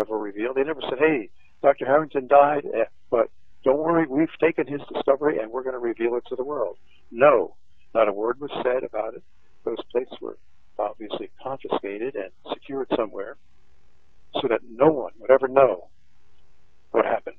ever revealed. They never said, hey, Dr. Harrington died, but don't worry, we've taken his discovery and we're going to reveal it to the world. No, not a word was said about it. Those plates were obviously confiscated and secured somewhere so that no one would ever know what happened.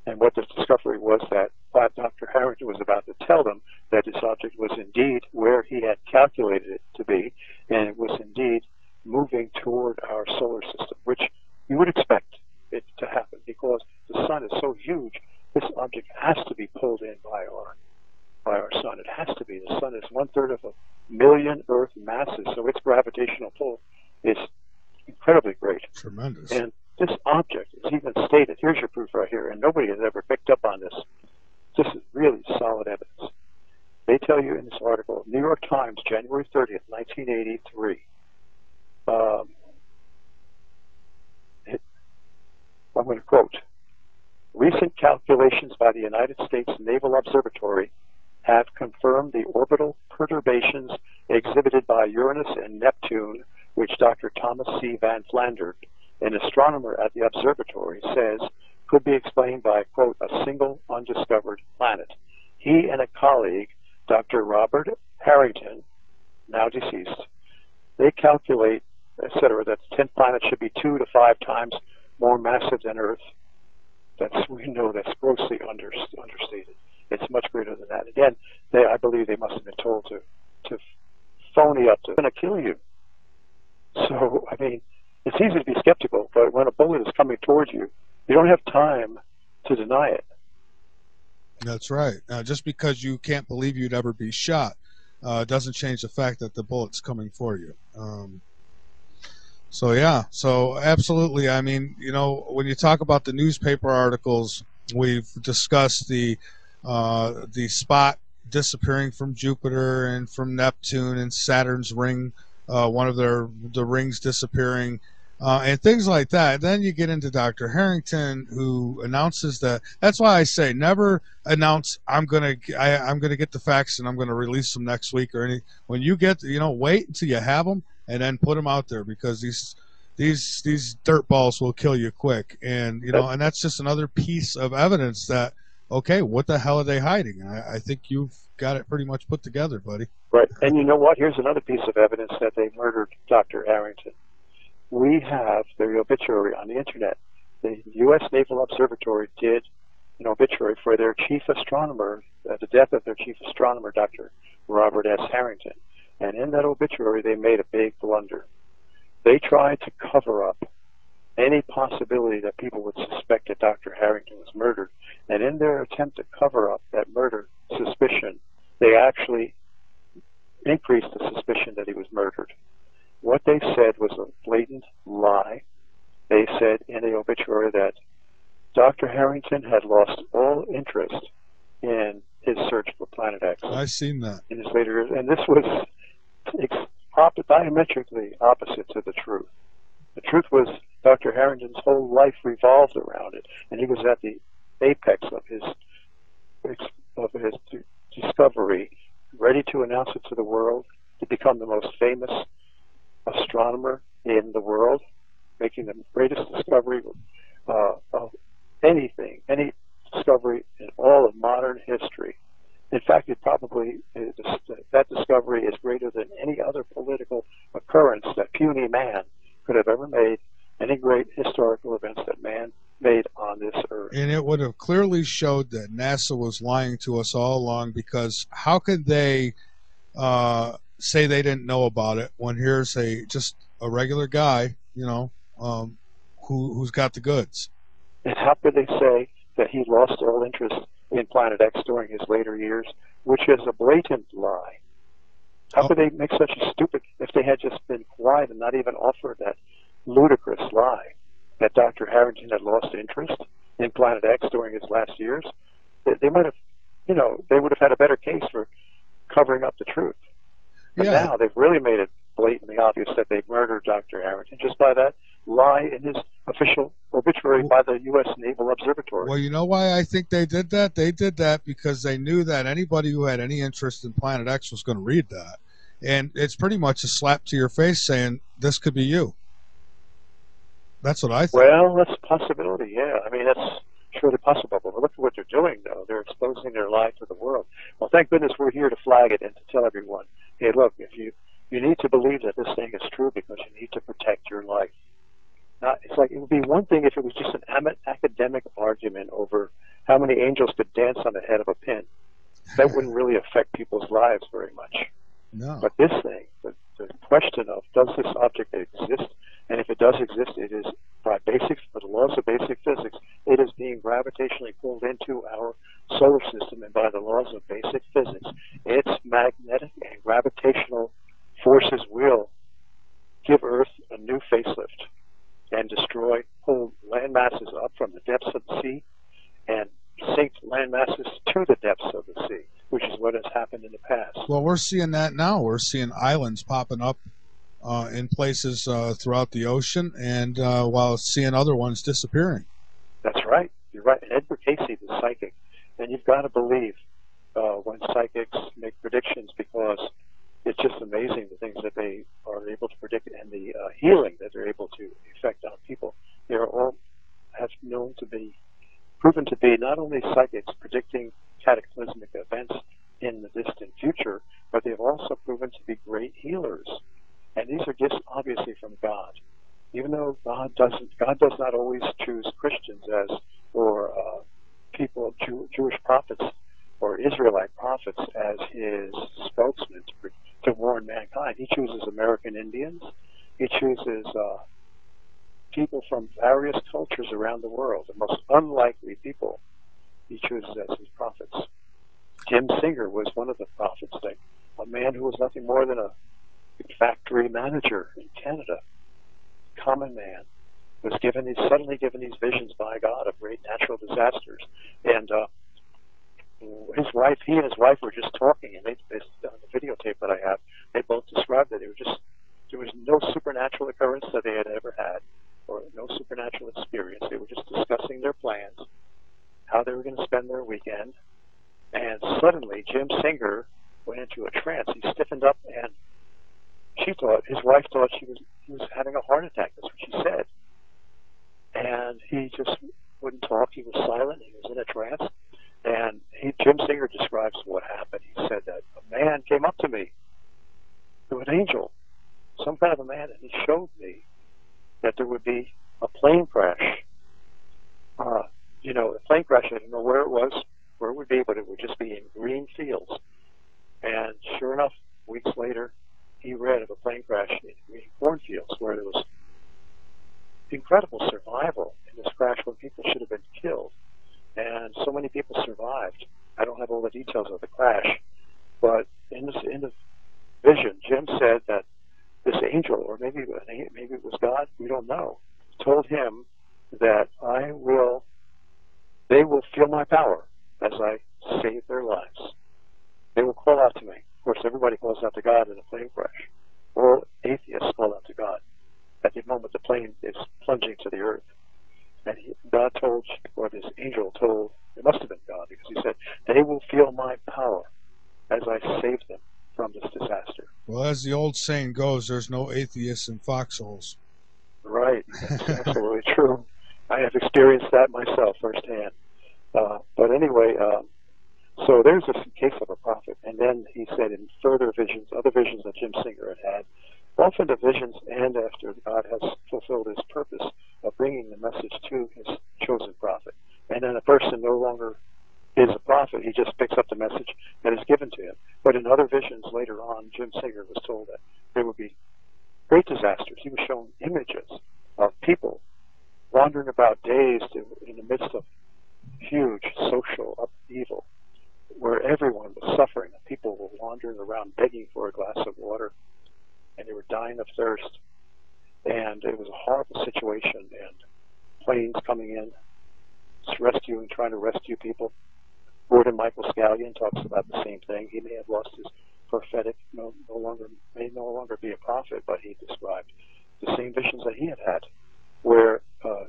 And what the discovery was that Dr. Harrington was about to tell them that this object was indeed where he had calculated it to be, and it was indeed moving toward our solar system, which you would expect it to happen because the sun is so huge. This object has to be pulled in by our sun. It has to be. The sun is 1/3 of a million Earth masses, so its gravitational pull is incredibly great. Tremendous. And this object is even stated. Here's your proof right here, and nobody has ever picked up on this. This is really solid evidence. They tell you in this article, New York Times, January 30th, 1983. I'm going to quote, recent calculations by the United States Naval Observatory have confirmed the orbital perturbations exhibited by Uranus and Neptune, which Dr. Thomas C. Van Flandern, an astronomer at the observatory, says could be explained by, quote, a single undiscovered planet. He and a colleague, Dr. Robert Harrington, now deceased, they calculate, etc., that 10 planets should be 2 to 5 times more massive than Earth. We know that's grossly understated. It's much greater than that. Again, I believe they must have been told to phony up to going to kill you. So, I mean, it's easy to be skeptical, but when a bullet is coming towards you, you don't have time to deny it. That's right. Just because you can't believe you'd ever be shot doesn't change the fact that the bullet's coming for you. So yeah, so absolutely. I mean, you know, when you talk about the newspaper articles, we've discussed the spot disappearing from Jupiter and from Neptune and Saturn's ring, one of the rings disappearing, and things like that. Then you get into Dr. Harrington, who announces that. That's why I say never announce I'm gonna get the facts and I'm gonna release them next week or any. When you get, you know, wait until you have them and then put them out there, because these dirt balls will kill you quick. And you know, and that's just another piece of evidence that, okay, what the hell are they hiding? I think you've got it pretty much put together, buddy. Right. And you know what? Here's another piece of evidence that they murdered Dr. Harrington. We have the obituary on the internet. The U.S. Naval Observatory did an obituary for their chief astronomer, the death of their chief astronomer, Dr. Robert S. Harrington. And in that obituary, they made a big blunder. They tried to cover up any possibility that people would suspect that Dr. Harrington was murdered. And in their attempt to cover up that murder suspicion, they actually increased the suspicion that he was murdered. What they said was a blatant lie. They said in the obituary that Dr. Harrington had lost all interest in his search for Planet X. I've seen that. In his later years, and this was diametrically opposite to the truth. The truth was Dr. Harrington's whole life revolved around it, and he was at the apex of his discovery, ready to announce it to the world, to become the most famous astronomer in the world, making the greatest discovery of anything, any discovery in all of modern history. In fact, it probably that discovery is greater than any other political occurrence that puny man could have ever made, any great historical events that man made on this earth. And it would have clearly showed that NASA was lying to us all along, because how could they say they didn't know about it when here's just a regular guy, you know, who's got the goods? And how could they say that he lost all interest in Planet X during his later years, which is a blatant lie? How could they make such a stupid, if they had just been quiet and not even offered that ludicrous lie that Dr. Harrington had lost interest in Planet X during his last years? They might have, you know, they would have had a better case for covering up the truth. But now they've really made it blatantly obvious that they've murdered Dr. Harrington just by that lie in his official obituary by the U.S. Naval Observatory. Well, you know why I think they did that? They did that because they knew that anybody who had any interest in Planet X was going to read that. And it's pretty much a slap to your face saying, this could be you. That's what I think. Well, that's a possibility, yeah. I mean, that's surely possible. But look at what they're doing, though. They're exposing their lie to the world. Well, thank goodness we're here to flag it and to tell everyone, hey, look, if you need to believe that this thing is true because you need to protect your life. It's like it would be one thing if it was just an academic argument over how many angels could dance on the head of a pin. That wouldn't really affect people's lives very much. No. But this thing, the question of does this object exist, and if it does exist, it is by the laws of basic physics, it is being gravitationally pulled into our solar system, and by the laws of basic physics, its magnetic and gravitational forces will give Earth a new facelift and pull land masses up from the depths of the sea and sink land masses to the depths of the sea, which is what has happened in the past. Well, we're seeing that now. We're seeing islands popping up in places throughout the ocean, and while seeing other ones disappearing. That's right. You're right. And Edward Casey, the psychic, and you've got to believe when psychics make predictions, because it's just amazing the things that they are able to predict and the healing that they're able to effect on people. They are all proven to be not only psychics predicting cataclysmic events in the distant future, but they've also proven to be great healers. And these are gifts obviously from God. Even though God does not always choose Christians or Jewish prophets or Israelite prophets as his spokesmen to warn mankind. He chooses American Indians. He chooses people from various cultures around the world, the most unlikely people he chooses as his prophets. Jim Singer was one of the prophets, a man who was nothing more than a factory manager in Canada, common man, was suddenly given these visions by God of great natural disasters. And he and his wife were just talking, and they on the videotape that I have, they both described that there was no supernatural occurrence that they had ever had, or no supernatural experience. They were just discussing their plans, how they were going to spend their weekend, and suddenly Jim Singer went into a trance. He stiffened up, and his wife thought he was having a heart attack. That's what she said. And he just wouldn't talk. He was silent. He was in a trance. And Jim Singer describes what happened. He said that a man came up to me, an angel, some kind of a man, and he showed me that there would be a plane crash. A plane crash, I didn't know where it was, where it would be, but it would just be in green fields. And sure enough, weeks later, he read of a plane crash in green cornfields where there was incredible survival in this crash when people should have been killed. And so many people survived. I don't have all the details of the crash, but in the vision, Jim said that this angel, or maybe it was God, we don't know, told him that they will feel my power as I save their lives. They will call out to me. Of course, everybody calls out to God in a plane crash. All atheists call out to God at the moment the plane is plunging to the earth. And God told, or this angel told, it must have been God, because he said, they will feel my power as I save them from this disaster. Well, as the old saying goes, there's no atheists in foxholes. Right. That's absolutely true. I have experienced that myself firsthand. But anyway, so there's a case of a prophet. And then he said in further visions, other visions that Jim Singer had, often the visions and after God has fulfilled his purpose of bringing the message to his chosen prophet. And then a person no longer is a prophet. He just picks up the message that is given to him. But in other visions later on, Jim Singer was told that there would be great disasters. He was shown images of people wandering about dazed in the midst of huge social upheaval, where everyone was suffering. People were wandering around begging for a glass of water, and they were dying of thirst. And it was a horrible situation, and planes coming in, trying to rescue people. Gordon Michael Scallion talks about the same thing. He may have lost his prophetic, may no longer be a prophet, but he described the same visions that he had had, where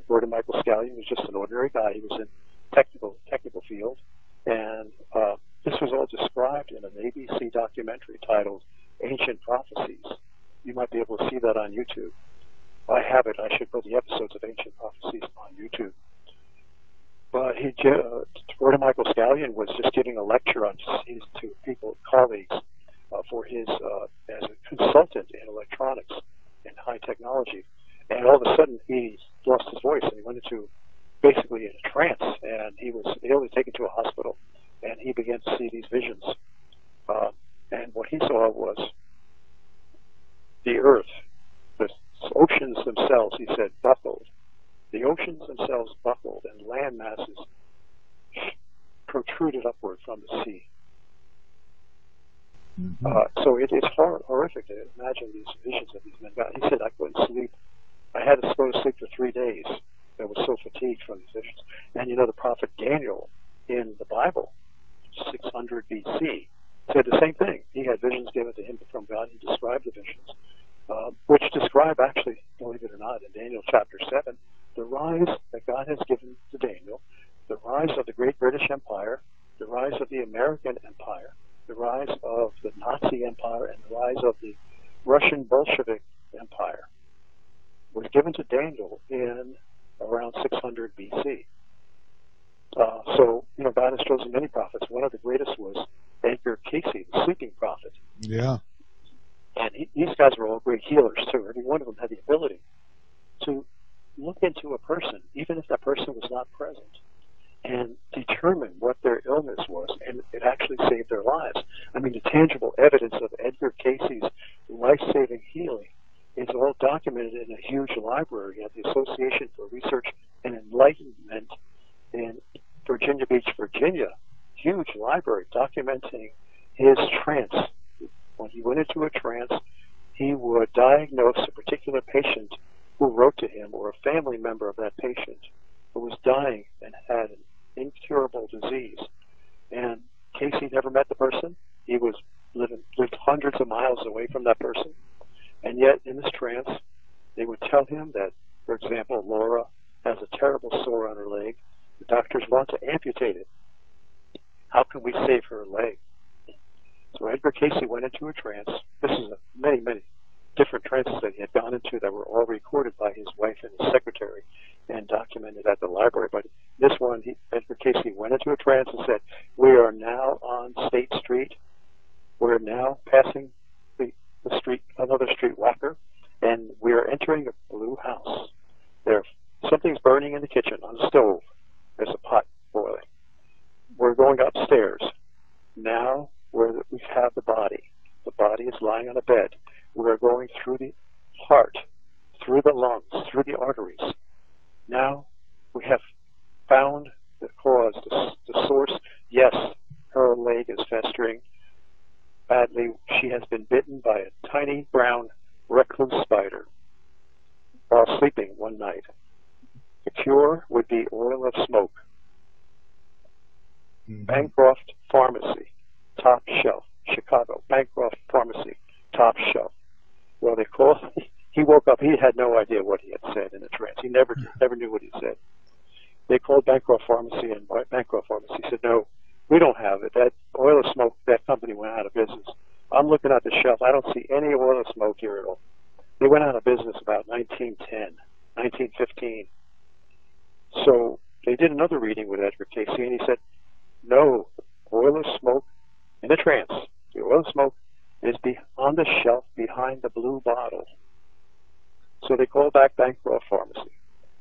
Gordon Michael Scallion was just an ordinary guy. He was in technical field, and this was all described in an ABC documentary titled Ancient Prophecies. You might be able to see that on YouTube. I have it. I should put the episodes of Ancient Prophecies on YouTube. But Gordon Michael Scallion was just giving a lecture on his to people, colleagues, for his as a consultant in electronics and high technology. And all of a sudden, he lost his voice and he went into basically in a trance. And he was immediately taken to a hospital, and he began to see these visions. And what he saw was the earth, the oceans themselves, he said, buckled. The oceans themselves buckled, and land masses protruded upward from the sea. So it is horrific to imagine these visions that these men got. He said, I couldn't sleep. I had to go to sleep for 3 days. I was so fatigued from these visions. And you know, the prophet Daniel in the Bible, 600 BC, said the same thing. He had visions given to him from God. He described the visions, which describe actually, believe it or not, in Daniel chapter 7, the rise that God has given to Daniel, the rise of the Great British Empire, the rise of the American Empire, the rise of the Nazi Empire, and the rise of the Russian Bolshevik Empire was given to Daniel in around 600 BC. So, you know, God has chosen many prophets. One of the greatest was Edgar Casey, the sleeping prophet. Yeah. And these guys were all great healers, too. Every one of them had the ability to look into a person, even if that person was not present, and determine what their illness was, and it actually saved their lives. I mean, the tangible evidence of Edgar Casey's life-saving healing is all documented in a huge library at the Association for Research and Enlightenment in Virginia Beach, Virginia. Huge library documenting his trance. When he went into a trance, he would diagnose a particular patient who wrote to him, or a family member of that patient who was dying and had an incurable disease. And Casey never met the person. He was lived hundreds of miles away from that person. And yet, in this trance, they would tell him that, for example, Laura has a terrible sore on her leg. The doctors want to amputate it. How can we save her leg? So Edgar Casey went into a trance. This is many, many different trances that he had gone into that were all recorded by his wife and his secretary and documented at the library. But this one, Edgar Casey went into a trance and said, we are now on State Street. We're now passing the street, another street walker, and we are entering a blue house. Something's burning in the kitchen on the stove. There's a pot boiling. We're going upstairs. Now we have the body. The body is lying on a bed. We are going through the heart, through the lungs, through the arteries. Now we have found the cause, the source. Yes, her leg is festering badly. She has been bitten by a tiny brown recluse spider while sleeping one night. The cure would be oil of smoke. Bancroft Pharmacy, top shelf, Chicago. Bancroft Pharmacy, top shelf. Well, he woke up, he had no idea what he had said in a trance. He never knew what he said. They called Bancroft Pharmacy, and Bancroft Pharmacy said, no, we don't have it. That oil of smoke, that company went out of business. I'm looking at the shelf. I don't see any oil of smoke here at all. They went out of business about 1910, 1915. So they did another reading with Edgar Casey, and he said, no, oil of smoke in a trance. The oil of smoke is on the shelf behind the blue bottle. So they called back Bancroft Pharmacy,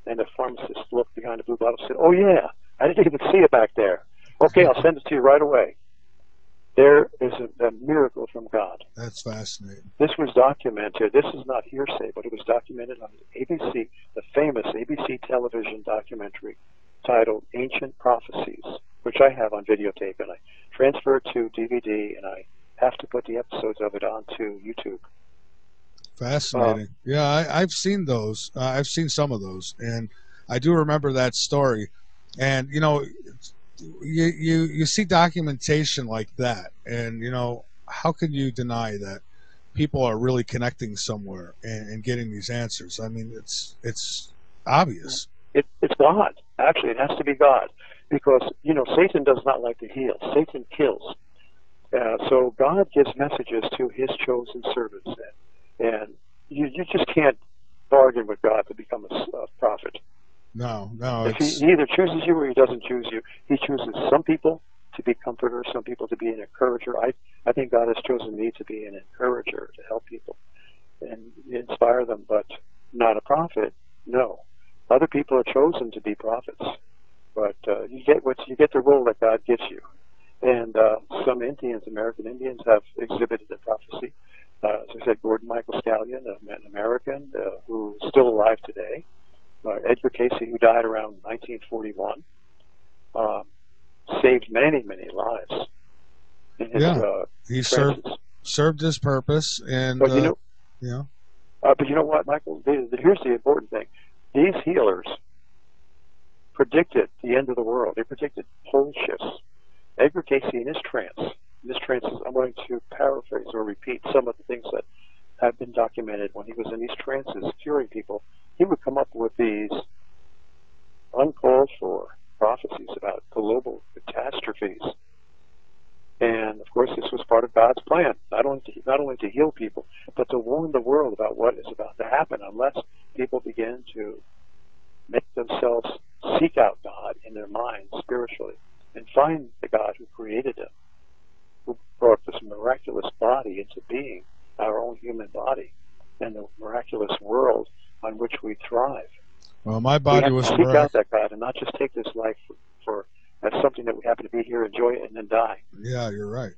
and the pharmacist looked behind the blue bottle and said, oh yeah, I didn't even see it back there. Okay, I'll send it to you right away. There is a miracle from God. That's fascinating. This was documented. This is not hearsay, but it was documented on the ABC, the famous ABC television documentary titled Ancient Prophecies, which I have on videotape, and I transferred to DVD, and I have to put the episodes of it onto YouTube. Fascinating. Yeah, I've seen those. I've seen some of those, and I do remember that story. And you know, you see documentation like that, and you know, how can you deny that people are really connecting somewhere and getting these answers? I mean, it's obvious. It's God. Actually, it has to be God, because you know, Satan does not like to heal. Satan kills. So God gives messages to his chosen servants, and you just can't bargain with God. If he either chooses you or he doesn't choose you. He chooses some people to be comforters, some people to be an encourager. I think God has chosen me to be an encourager, to help people and inspire them, but not a prophet. No. Other people are chosen to be prophets, but you get the role that God gives you. And some Indians, American Indians, have exhibited the prophecy. As I said, Gordon Michael Scallion, an American who's still alive today. Edgar Casey, who died around 1941, saved many, many lives. In his, he served his purpose, and but but you know what, Michael? Here's the important thing: these healers predicted the end of the world. They predicted pole shifts. Edgar Casey, in his trance, I'm going to paraphrase or repeat some of the things that have been documented when he was in these trances curing people. He would come up with these uncalled for prophecies about global catastrophes. And of course, this was part of God's plan, not only to heal people, but to warn the world about what is about to happen, unless people begin to make themselves seek out God in their minds spiritually and find the God who created them, who brought this miraculous body into being, our own human body, and the miraculous world on which we thrive. Well, my body was seek out that God and not just take this life as something that we happen to be here, enjoy it, and then die. Yeah, you're right.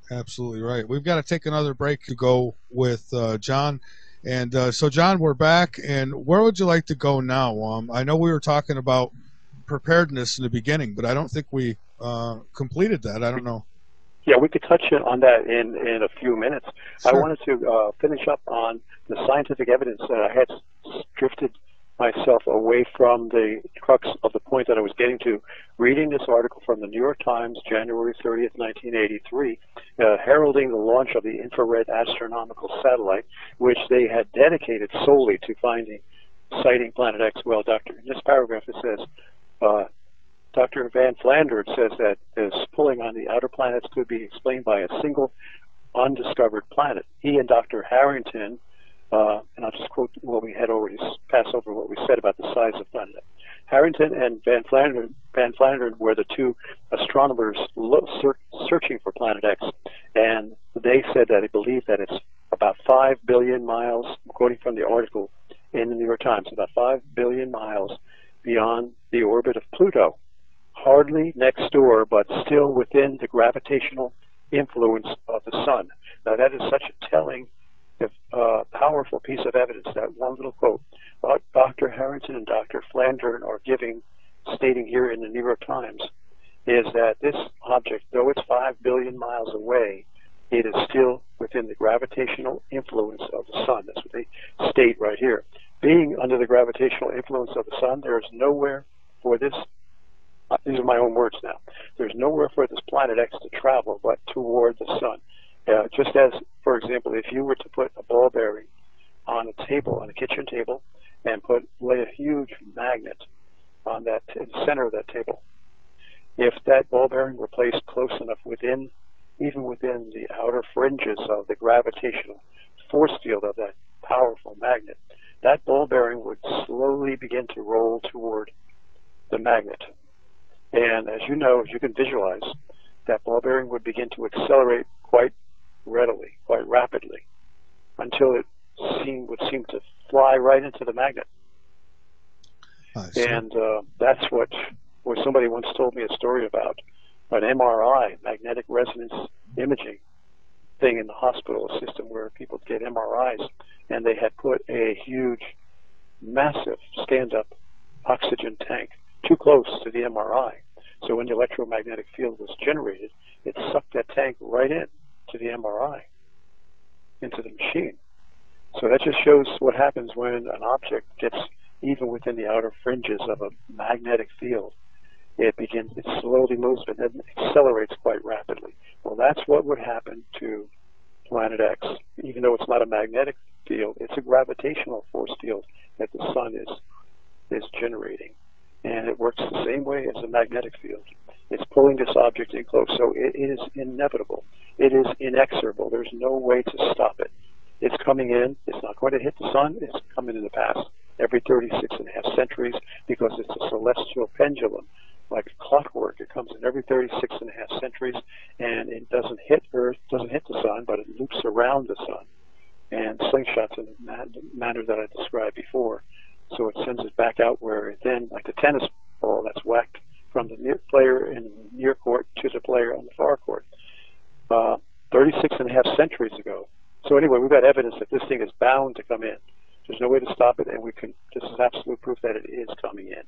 Absolutely right. We've got to take another break to go with John. And so, John, we're back. And where would you like to go now? I know we were talking about preparedness in the beginning, but I don't think we completed that. I don't know. Yeah, we could touch on that in a few minutes. Sure. I wanted to finish up on the scientific evidence that I had drifted myself away from the crux of the point that I was getting to, reading this article from the New York Times, January 30th, 1983, heralding the launch of the infrared astronomical satellite, which they had dedicated solely to sighting Planet X. Well, in this paragraph it says, Dr. Van Flandern says that this pulling on the outer planets could be explained by a single undiscovered planet. He and Dr. Harrington, and I'll just quote what we had already passed over what we said about the size of planet X. Harrington and Van Flandern were the two astronomers searching for Planet X, and they said that they believe that it's about 5 billion miles, quoting from the article in the New York Times, about 5 billion miles beyond the orbit of Pluto. Hardly next door, but still within the gravitational influence of the sun. Now, that is such a telling, powerful piece of evidence, that one little quote. Dr. Harrington and Dr. Flandern are stating here in the New York Times, is that this object, though it's 5 billion miles away, it is still within the gravitational influence of the sun. That's what they state right here. Being under the gravitational influence of the sun, there is nowhere for this. These are my own words now. There's nowhere for this Planet X to travel but toward the sun. Just as, for example, if you were to put a ball bearing on a table, on a kitchen table, and lay a huge magnet on in the center of that table, if that ball bearing were placed close enough even within the outer fringes of the gravitational force field of that powerful magnet, that ball bearing would slowly begin to roll toward the magnet. And as you know, as you can visualize, that ball bearing would begin to accelerate quite readily, quite rapidly, until it would seem to fly right into the magnet. And that's what somebody once told me a story about an MRI, magnetic resonance imaging thing in the hospital, a system where people get MRIs, and they had put a huge, massive stand-up oxygen tank too close to the MRI. So when the electromagnetic field was generated, it sucked that tank right in to the MRI, into the machine. So that just shows what happens when an object gets even within the outer fringes of a magnetic field. It slowly moves, but then accelerates quite rapidly. Well, that's what would happen to Planet X. Even though it's not a magnetic field, it's a gravitational force field that the sun is generating. And it works the same way as a magnetic field. It's pulling this object in close, so it is inevitable. It is inexorable. There's no way to stop it. It's coming in. It's not going to hit the sun. It's coming in the past. every 36.5 centuries because it's a celestial pendulum. Like clockwork, it comes in every 36.5 centuries, and it doesn't hit Earth, doesn't hit the sun, but it loops around the sun and slingshots in the manner that I described before. So it sends it back out where it then, like the tennis ball that's whacked from the near player in the near court to the player on the far court. 36.5 centuries ago. So anyway, we've got evidence that this thing is bound to come in. There's no way to stop it, and this is absolute proof that it is coming in.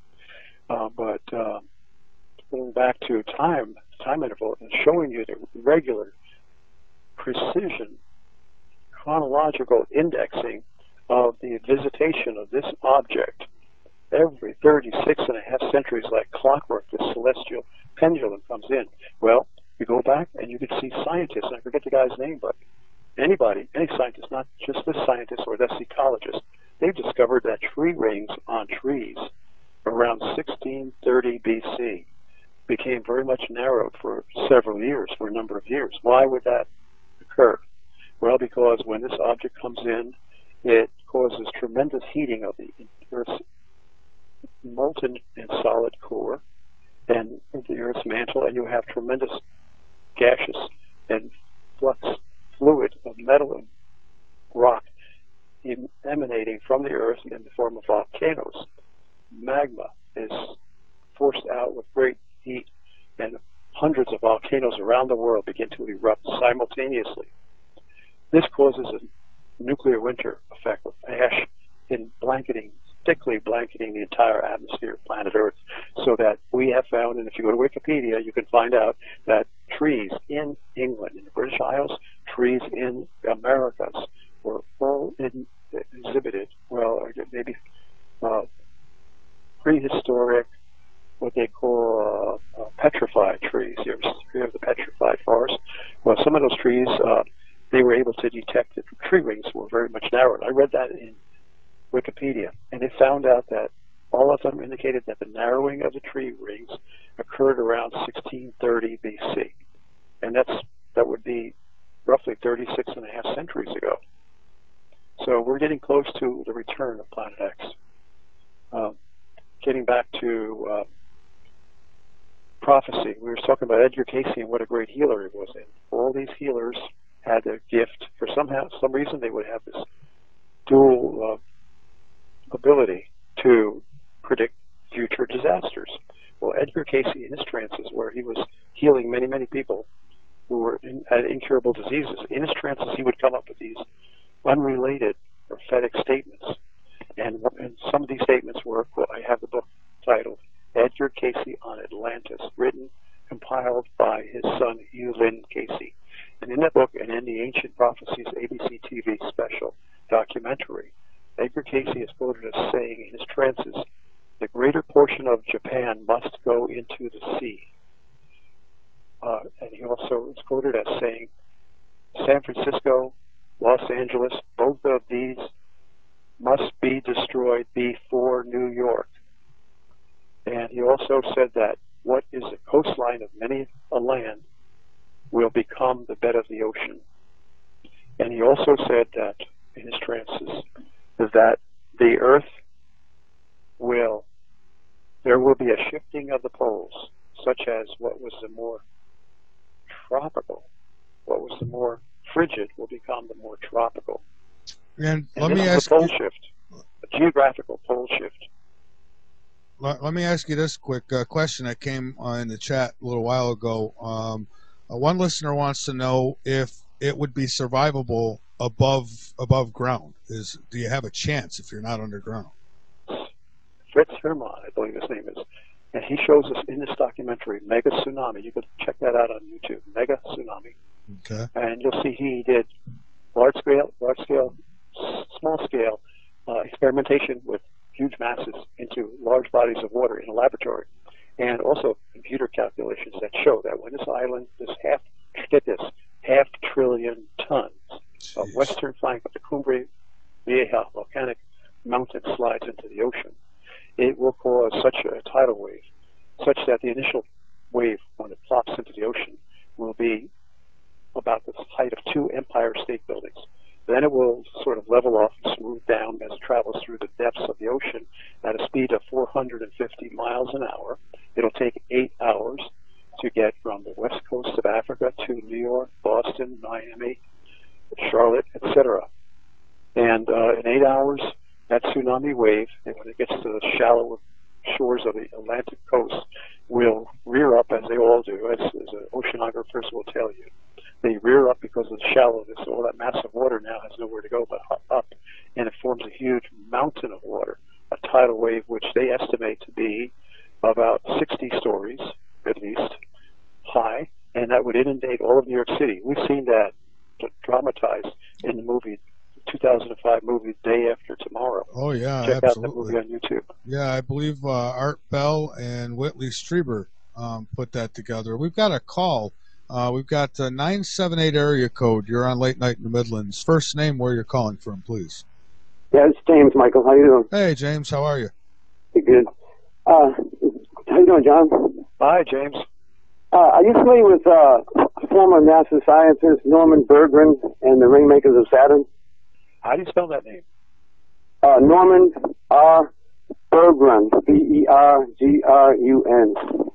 But going back to time interval and showing you the regular precision chronological indexing of the visitation of this object every 36.5 centuries, like clockwork, this celestial pendulum comes in. Well, you go back and you can see scientists, and I forget the guy's name, but anybody, any scientist, not just this scientist or this ecologist, they've discovered that tree rings on trees around 1630 BC became very much narrowed for several years, for a number of years. Why would that occur? Well, because when this object comes in, it causes tremendous heating of the Earth's molten and solid core and the Earth's mantle, and you have tremendous gaseous and flux fluid of metal and rock emanating from the Earth in the form of volcanoes. Magma is forced out with great heat, and hundreds of volcanoes around the world begin to erupt simultaneously. This causes a nuclear winter effect with ash thickly blanketing the entire atmosphere of planet Earth, so that we have found, and if you go to Wikipedia, you can find out that trees in England, in the British Isles, trees in Americas were all exhibited, well, maybe prehistoric, what they call petrified trees. You ever hear of the petrified forest? Well, some of those trees, they were able to detect that tree rings were very much narrowed. I read that in Wikipedia, and it found out that all of them indicated that the narrowing of the tree rings occurred around 1630 BC, and that would be roughly 36.5 centuries ago. So we're getting close to the return of Planet X. Getting back to prophecy, we were talking about Edgar Cayce and what a great healer he was. And all these healers had a gift. For some reason, they would have this dual ability to predict future disasters. Well, Edgar Cayce, in his trances, where he was healing many, many people who had incurable diseases, in his trances he would come up with these unrelated prophetic statements. And some of these statements were, well, I have the book titled Edgar Cayce on Atlantis, compiled by his son, Hugh Lynn Cayce. And in that book, and in the Ancient Prophecies ABC TV special documentary, Edgar Cayce is quoted as saying in his trances, the greater portion of Japan must go into the sea. And he also is quoted as saying, San Francisco, Los Angeles, both of these must be destroyed before New York. And he also said that what is the coastline of many a land will become the bed of the ocean. And he also said that in his trances that the Earth there will be a shifting of the poles, such as what was the more tropical, what was the more frigid will become the more tropical. And let me ask you, a pole shift, a geographical pole shift. Let me ask you this quick question that came in the chat a little while ago. One listener wants to know if it would be survivable above ground. Do you have a chance if you're not underground? Fritz Hermann, I believe his name is, and he shows us in this documentary, Mega Tsunami. You can check that out on YouTube, Mega Tsunami. Okay. And you'll see he did large scale, small scale experimentation with huge masses into large bodies of water in a laboratory, and also computer calculations that show that when this island, half trillion tons of western flank of the Cumbre Vieja volcanic mountain slides into the ocean, it will cause such a tidal wave, such that the initial wave, when it plops into the ocean, will be about the height of 2 Empire State Buildings. Then it will sort of level off and smooth down as it travels through the depths of the ocean at a speed of 450 miles an hour. It'll take 8 hours to get from the west coast of Africa to New York, Boston, Miami, Charlotte, etc. And in 8 hours, that tsunami wave, and when it gets to the shallow shores of the Atlantic coast, will rear up, as they all do, as oceanographers will tell you. They rear up because of the shallowness. All that massive water now has nowhere to go but up, and it forms a huge mountain of water, a tidal wave which they estimate to be about 60 stories, at least, high, and that would inundate all of New York City. We've seen that dramatized in the movie, 2005 movie Day After Tomorrow. Oh yeah, Check absolutely. out that movie on YouTube. Yeah, I believe Art Bell and Whitley Strieber put that together. We've got a call. We've got 978 area code. You're on Late Night in the Midlands. First name, where you're calling from, please. Yeah, it's James, Michael. How you doing? Hey, James. How are you? You good? How you doing, John? Hi, James. Are you familiar with former NASA scientist Norman Berggren and the Ringmakers of Saturn? How do you spell that name? Norman R. Berggren, Bergrun,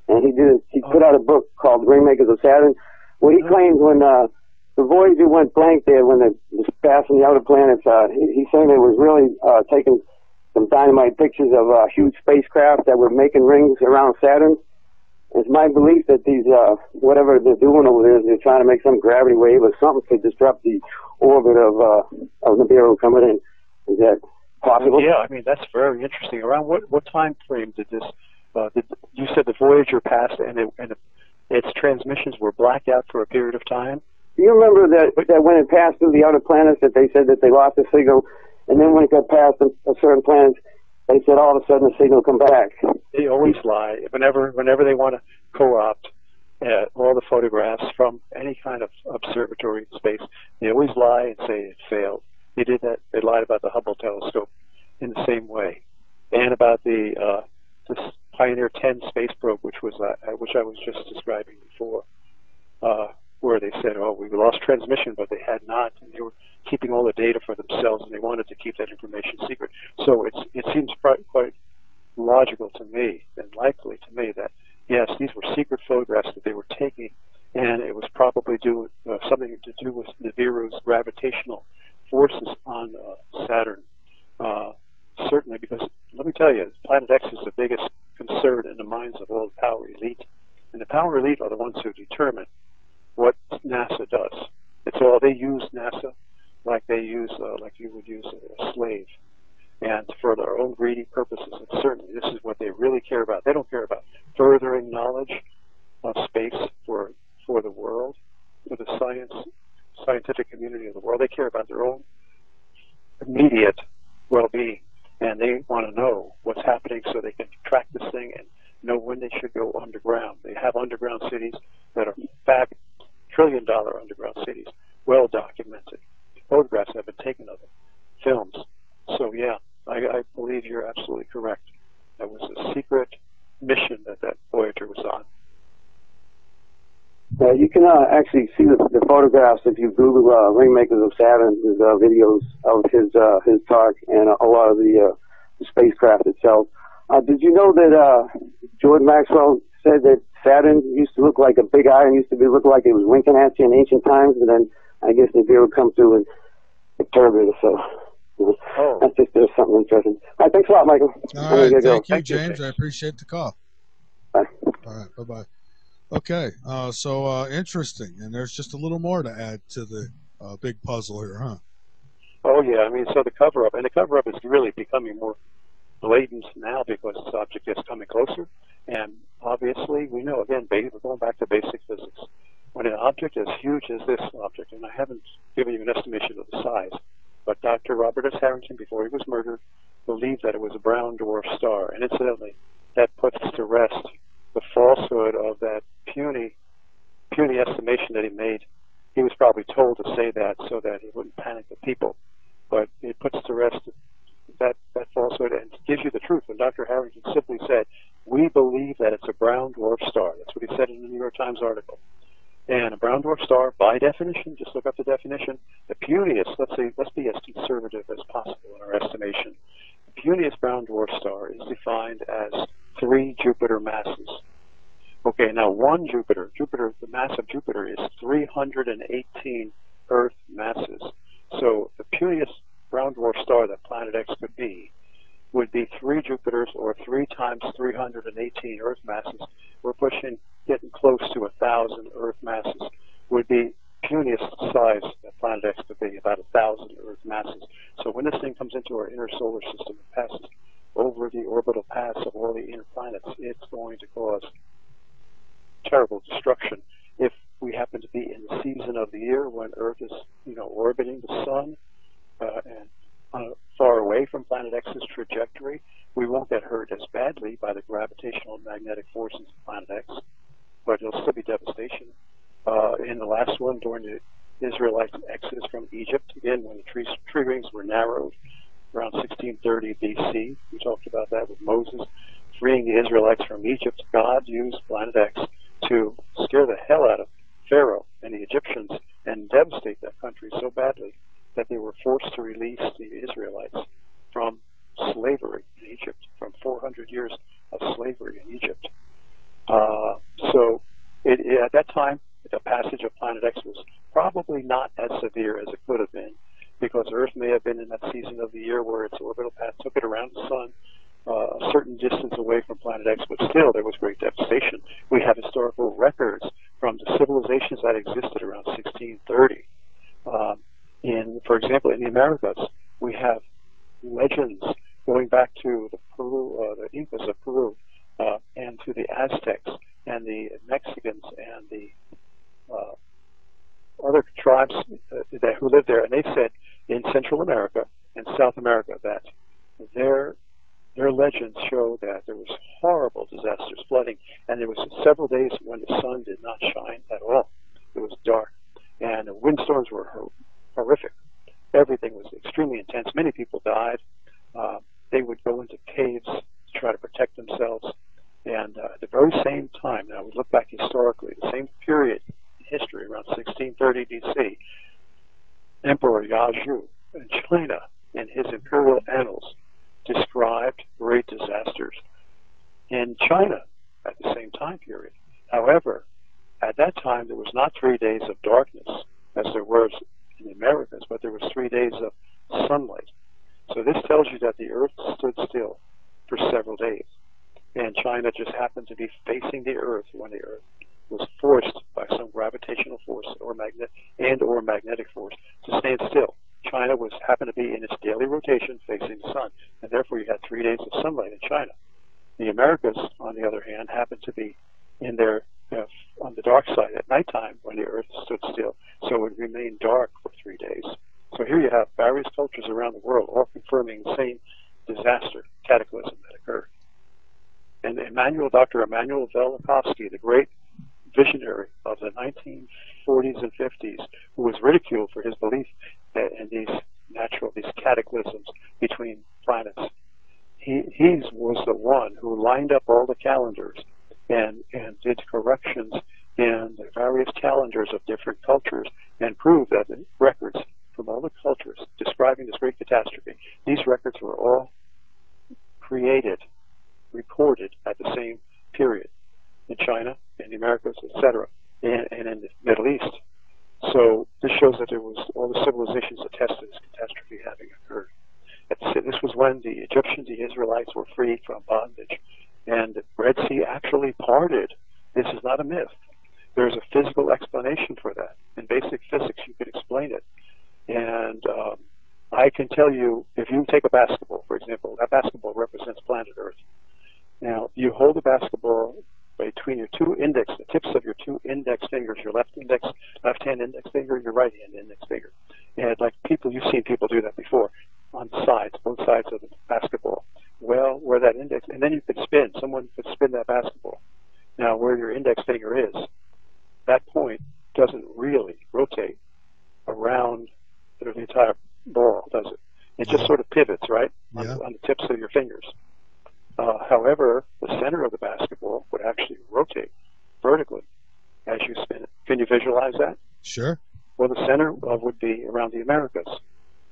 and he put out a book called Ringmakers of Saturn, where he claims when the Voyager went blank there, when it was passing the outer planets, he's saying it was really taking some dynamite pictures of huge spacecraft that were making rings around Saturn. It's my belief that these, whatever they're doing over there, they're trying to make some gravity wave or something to disrupt the orbit of Nibiru coming in. Is that possible? Yeah, I mean, that's very interesting. Around what time frame did this, you said the Voyager passed and its transmissions were blacked out for a period of time? Do you remember that when it passed through the outer planets that they said that they lost the signal, and then when it got past a certain planet, they said all of a sudden the signal come back? They always lie. Whenever they want to co-opt all the photographs from any kind of observatory in space, they always lie and say it failed. They did that. They lied about the Hubble telescope in the same way, and about this Pioneer 10 space probe, which I was just describing before, where they said, "Oh, we lost transmission," but they had not, and they were keeping all the data for themselves, and they wanted to keep that information secret. So it seems quite logical to me and likely to me that yes, these were secret photographs that they were taking, and it was probably something to do with Nibiru's gravitational forces on Saturn. Certainly, because let me tell you, Planet X is the biggest concern in the minds of all the power elite, and the power elite are the ones who determine what NASA does. It's all they use NASA like you would use a slave, and for their own greedy purposes. And certainly, this is what they really care about. They don't care about furthering knowledge of space for the world, for the scientific community of the world. They care about their own immediate well-being, and they want to know what's happening so they can track this thing and know when they should go underground. They have underground cities that are trillion-dollar underground cities, well documented. Photographs have been taken of them, films. So yeah, I believe you're absolutely correct. That was a secret mission that Voyager was on. You can actually see the photographs if you Google Ringmakers of Saturn. There's videos of his talk and a lot of the spacecraft itself. Did you know that Jordan Maxwell said that Saturn used to look like a big eye and used to look like it was winking at you in ancient times, and then I guess Nibiru come through and perturbed it. So that's just something interesting. All right, thanks a lot, Michael. All right, thank you, James. I appreciate the call. Bye. All right, bye-bye. Okay, so interesting, and there's just a little more to add to the big puzzle here, huh? Oh yeah, I mean, so the cover-up, and the cover-up is really becoming more blatant now because this object is coming closer, and obviously we know, again, we're going back to basic physics. When an object as huge as this object, and I haven't given you an estimation of the size, but Dr. Robert S. Harrington, before he was murdered, believed that it was a brown dwarf star, and incidentally, that puts to rest the falsehood of that puny estimation that he made. He was probably told to say that so that he wouldn't panic the people, but it puts to rest that falsehood and gives you the truth. When Dr. Harrington simply said, "We believe that it's a brown dwarf star," that's what he said in the New York Times article. And a brown dwarf star, by definition, just look up the definition, the puniest, let's be as conservative as possible in our estimation. The puniest brown dwarf star is defined as 3 Jupiter masses. Okay, now one Jupiter, the mass of Jupiter is 318 Earth masses. So the puniest brown dwarf star that Planet X could be would be 3 Jupiters, or 3 times 318 Earth masses. We're getting close to 1,000 Earth masses, would be puniest size that Planet X could be, about 1,000 Earth masses. So when this thing comes into our inner solar system and passes over the orbital paths of all the inner planets, it's going to cause terrible destruction. If we happen to be in the season of the year when Earth is, orbiting the sun and far away from Planet X's trajectory, we won't get hurt as badly by the gravitational and magnetic forces of Planet X, but it'll still be devastation. In the last one, during the Israelites' exodus from Egypt, again, when the tree rings were narrowed around 1630 BC, we talked about that with Moses freeing the Israelites from Egypt. God used Planet X to scare the hell out of Pharaoh and the Egyptians and devastate that country so badly that they were forced to release the Israelites from slavery in Egypt, from 400 years of slavery in Egypt. At that time, the passage of Planet X was probably not as severe as it could have been, because Earth may have been in that season of the year where its orbital path took it around the sun a certain distance away from Planet X, but still there was great devastation. We have historical records from the civilizations that existed around 1630. For example, in the Americas, we have legends going back to the Incas of Peru, and to the Aztecs and the Mexicans and the other tribes who lived there, and they said in Central America and South America that their legends show that there was horrible disasters, flooding, and there was several days when the sun did not shine at all. It was dark, and the windstorms were horrific. Everything was extremely intense. Many people died. They would go into caves to try to protect themselves. And at the very same time, now we look back historically, the same period in history, around 1630 BC, Emperor Yaju in China, in his imperial annals, described great disasters in China at the same time period. However, at that time, there was not 3 days of darkness, as there was in the Americas, but there was 3 days of sunlight. So this tells you that the Earth stood still for several days. And China just happened to be facing the Earth when the Earth was forced by some gravitational force or magnetic force to stand still. China happened to be in its daily rotation facing the sun, and therefore you had 3 days of sunlight in China. The Americas, on the other hand, happened to be in their on the dark side at nighttime when the Earth stood still, so it remained dark for 3 days. So here you have various cultures around the world all confirming the same disaster, cataclysm that occurred. And Dr. Immanuel Velikovsky, the great visionary of the 1940s and 50s, who was ridiculed for his belief in these cataclysms between planets, he was the one who lined up all the calendars and did corrections in the various calendars of different cultures and proved that the records from all the cultures describing this great catastrophe, these records were all recorded at the same period in China, in the Americas, etc., and in the Middle East. So this shows that there was all the civilizations attested this catastrophe having occurred. This was when the Egyptians, the Israelites, were freed from bondage, and the Red Sea actually parted. This is not a myth. There's a physical explanation for that. In basic physics, you can explain it. And I can tell you, if you take a basketball, for example, that basketball represents planet Earth. Now, you hold the basketball between your the tips of your 2 index fingers, your left-hand index finger, your right-hand index finger. And like you've seen people do that before on both sides of the basketball. Well, where that index, and then you could someone could spin that basketball. Now, where your index finger is, that point doesn't really rotate around the entire ball, does it? It just sort of pivots, right, on the tips of your fingers. However, the center of the basketball would actually rotate vertically as you spin it. Can you visualize that? Sure. Well, the center would be around the Americas,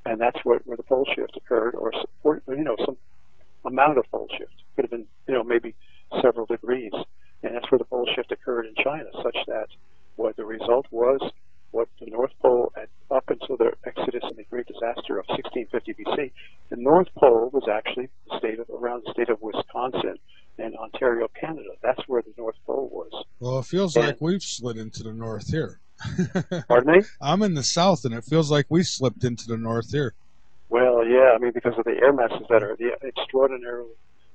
and that's where the pole shift occurred, or some amount of pole shift. Could have been, maybe several degrees, and that's where the pole shift occurred in China, such that what the result was, what the North Pole, up until the Exodus and the Great Disaster of 1650 BC, the North Pole was actually around the state of Wisconsin and Ontario, Canada. That's where the North Pole was. Well, it feels like we've slid into the north here. Pardon me? I'm in the south, and it feels like we slipped into the north here. Well, yeah, I mean, because of the air masses the extraordinarily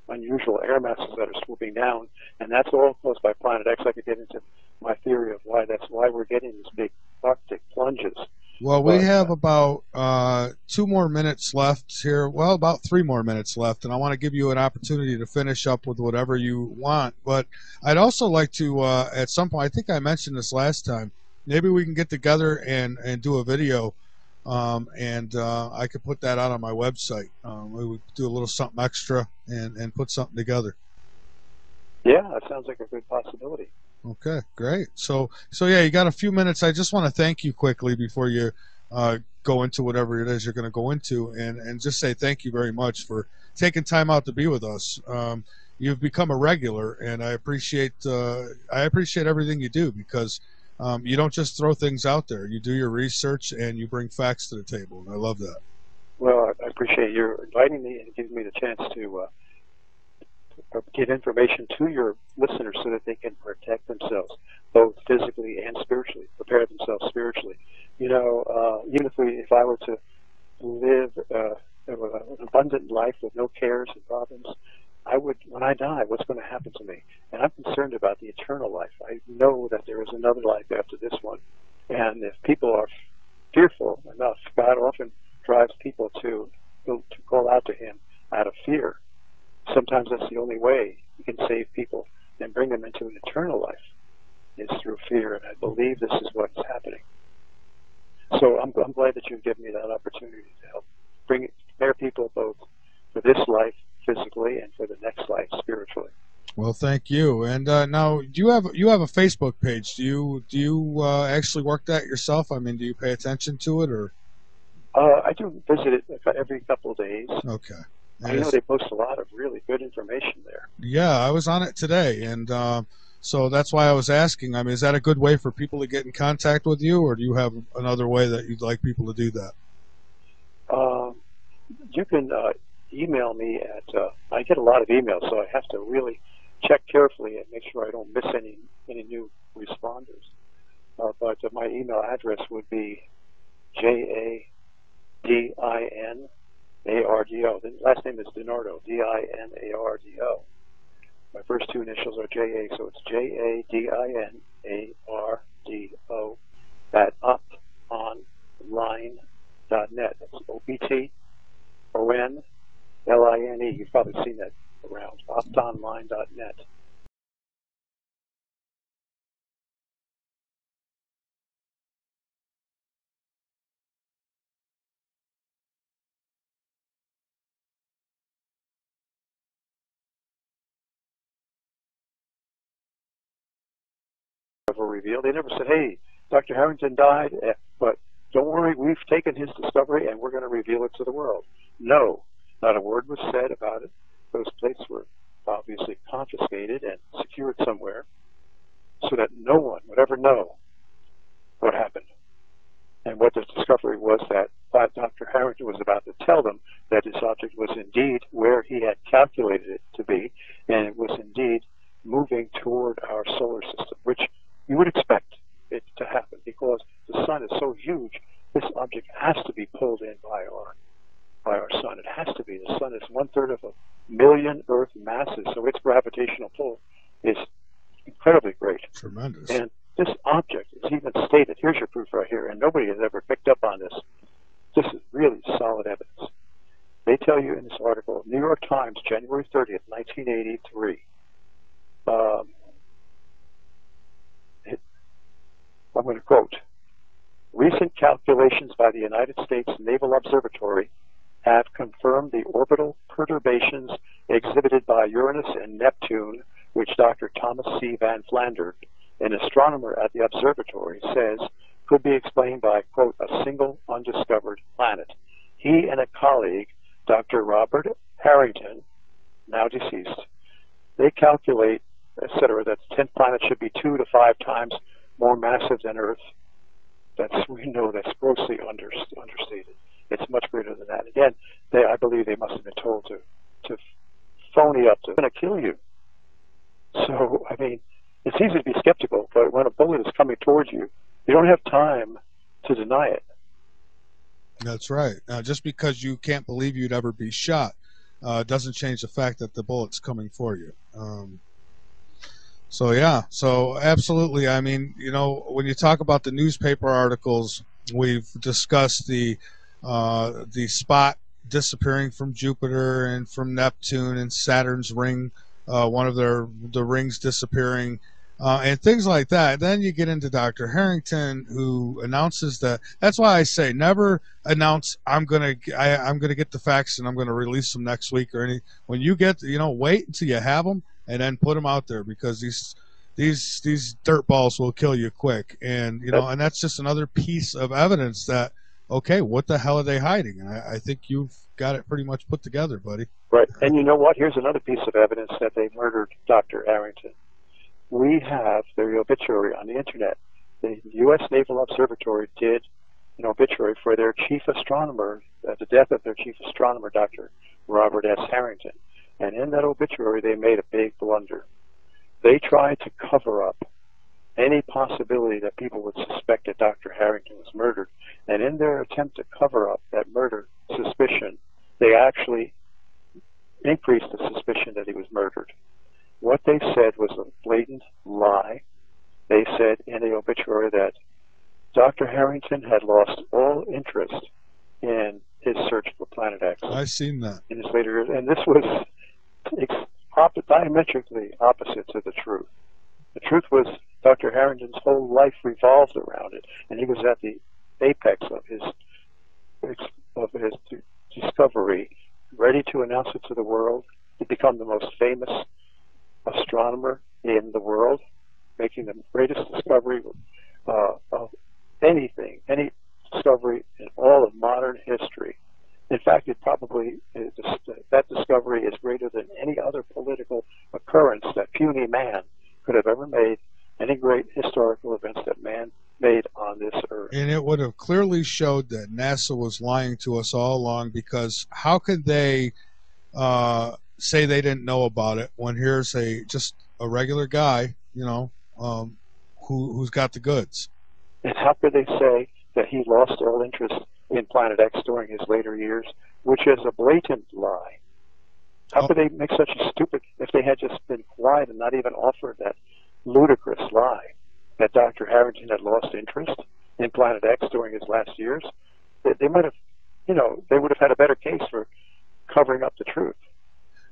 unusual air masses that are swooping down, and that's all caused by Planet X. I could get into my theory of why we're getting these big Arctic plunges. Well, we have about 2 more minutes left here. Well, about 3 more minutes left, and I want to give you an opportunity to finish up with whatever you want. But I'd also like to, at some point, I think I mentioned this last time, maybe we can get together and do a video, and I could put that out on my website. We would do a little something extra and put something together. Yeah, that sounds like a good possibility. Okay, great. So yeah, you got a few minutes. I just want to thank you quickly before you go into whatever it is you're going to go into, and just say thank you very much for taking time out to be with us. You've become a regular, and I appreciate everything you do, because you don't just throw things out there. You do your research and you bring facts to the table, and I love that. Well, I appreciate you inviting me and giving me the chance to give information to your listeners so that they can protect themselves, both physically and spiritually, prepare themselves spiritually. Even if I were to live an abundant life with no cares and problems, when I die, what's going to happen to me? And I'm concerned about the eternal life. I know that there is another life after this one. And if people are fearful enough, God often drives people to call out to Him out of fear. Sometimes that's the only way you can save people and bring them into an eternal life, is through fear. And I believe this is what's happening. So I'm glad that you've given me that opportunity to help prepare people both for this life physically and for the next life spiritually. Well, thank you. And now, you have a Facebook page. Do you actually work that yourself? I mean, do you pay attention to it, or? I do visit it every couple of days. Okay. I know they post a lot of really good information there. Yeah, I was on it today, and so that's why I was asking. I mean, is that a good way for people to get in contact with you, or do you have another way that you'd like people to do that? You can email me at, I get a lot of emails, so I have to really check carefully and make sure I don't miss any new responders. But my email address would be JADINARDO. The last name is DiNardo, DINARDO. My first 2 initials are JA, so it's JADINARDO at optonline.net. That's OPTONLINE. You've probably seen that around, optonline.net. Revealed. They never said, "Hey, Dr. Harrington died, but don't worry, we've taken his discovery and we're going to reveal it to the world." No, not a word was said about it. Those plates were obviously confiscated and secured somewhere so that no one would ever know what happened. And what the discovery was, that Dr. Harrington was about to tell them that this object was indeed where he had calculated it to be, and it was indeed moving toward our solar system, which you would expect it to happen because the sun is so huge. This object has to be pulled in by our sun. It has to be. The sun is 1/3 of a million Earth masses, so its gravitational pull is incredibly great. Tremendous. And this object is even stated. Here's your proof right here, and nobody has ever picked up on this. This is really solid evidence. They tell you in this article, New York Times, January 30th, 1983. I'm going to quote, "Recent calculations by the United States Naval Observatory have confirmed the orbital perturbations exhibited by Uranus and Neptune, which Dr. Thomas C. Van Flander an astronomer at the observatory says could be explained by, quote, a single undiscovered planet. He and a colleague, Dr. Robert Harrington, now deceased, they calculate, etc., that 10 planets should be 2 to 5 times more massive than Earth. We know that's grossly understated. It's much greater than that. Again, I believe they must have been told to phony up to going to kill you. So, I mean, it's easy to be skeptical, but when a bullet is coming towards you, you don't have time to deny it. That's right. Now, just because you can't believe you'd ever be shot doesn't change the fact that the bullet's coming for you. So yeah, so absolutely. I mean, you know, when you talk about the newspaper articles, we've discussed the spot disappearing from Jupiter and from Neptune and Saturn's ring, one of the rings disappearing, and things like that. Then you get into Dr. Harrington, who announces that. That's why I say never announce I'm gonna get the facts and I'm gonna release them next week or any. When you get, you know, wait until you have them and then put them out there, because these dirt balls will kill you quick. And you know, and that's just another piece of evidence that, okay, what the hell are they hiding? And I think you've got it pretty much put together, buddy. Right. And you know what? Here's another piece of evidence that they murdered Dr. Harrington. We have the obituary on the internet. The U.S. Naval Observatory did an obituary for their chief astronomer, the death of their chief astronomer, Dr. Robert S. Harrington. And in that obituary, they made a big blunder. They tried to cover up any possibility that people would suspect that Dr. Harrington was murdered. And in their attempt to cover up that murder suspicion, they actually increased the suspicion that he was murdered. What they said was a blatant lie. They said in the obituary that Dr. Harrington had lost all interest in his search for Planet X. I've seen that. In his later years. And this was diametrically opposite to the truth. The truth was Dr. Harrington's whole life revolved around it, and he was at the apex of his discovery, ready to announce it to the world, to become the most famous astronomer in the world, making the greatest discovery of anything, any discovery in all of modern history. In fact, that discovery is greater than any other political occurrence that puny man could have ever made, any great historical events that man made on this earth. And it would have clearly showed that NASA was lying to us all along, because how could they say they didn't know about it when here's just a regular guy, you know, who's got the goods? And how could they say that he lost all interest in Planet X during his later years, which is a blatant lie? How could they make such a stupid, if they had just been quiet and not even offered that ludicrous lie that Dr. Harrington had lost interest in Planet X during his last years, they might have, you know, they would have had a better case for covering up the truth.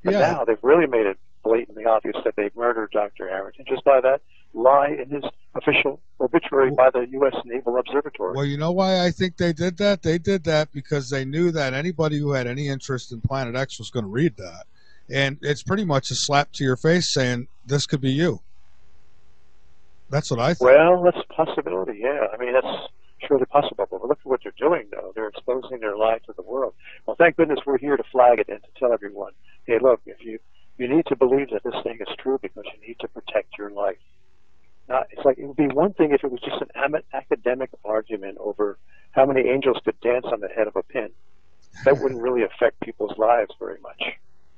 But now they've really made it blatantly obvious that they've murdered Dr. Harrington just by that lie in his official obituary by the U.S. Naval Observatory. Well, you know why I think they did that? They did that because they knew that anybody who had any interest in Planet X was going to read that. And it's pretty much a slap to your face saying, this could be you. That's what I think. Well, that's a possibility, yeah. I mean, that's surely possible. But look at what they're doing, though. They're exposing their lie to the world. Well, thank goodness we're here to flag it and to tell everyone, hey, look, if you need to believe that this thing is true because you need to protect your life. Now, it's like, it would be one thing if it was just an academic argument over how many angels could dance on the head of a pin. That wouldn't really affect people's lives very much.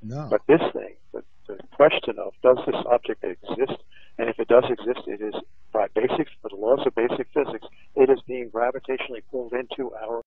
No. But this thing, the question of does this object exist, and if it does exist, it is by the laws of basic physics, it is being gravitationally pulled into our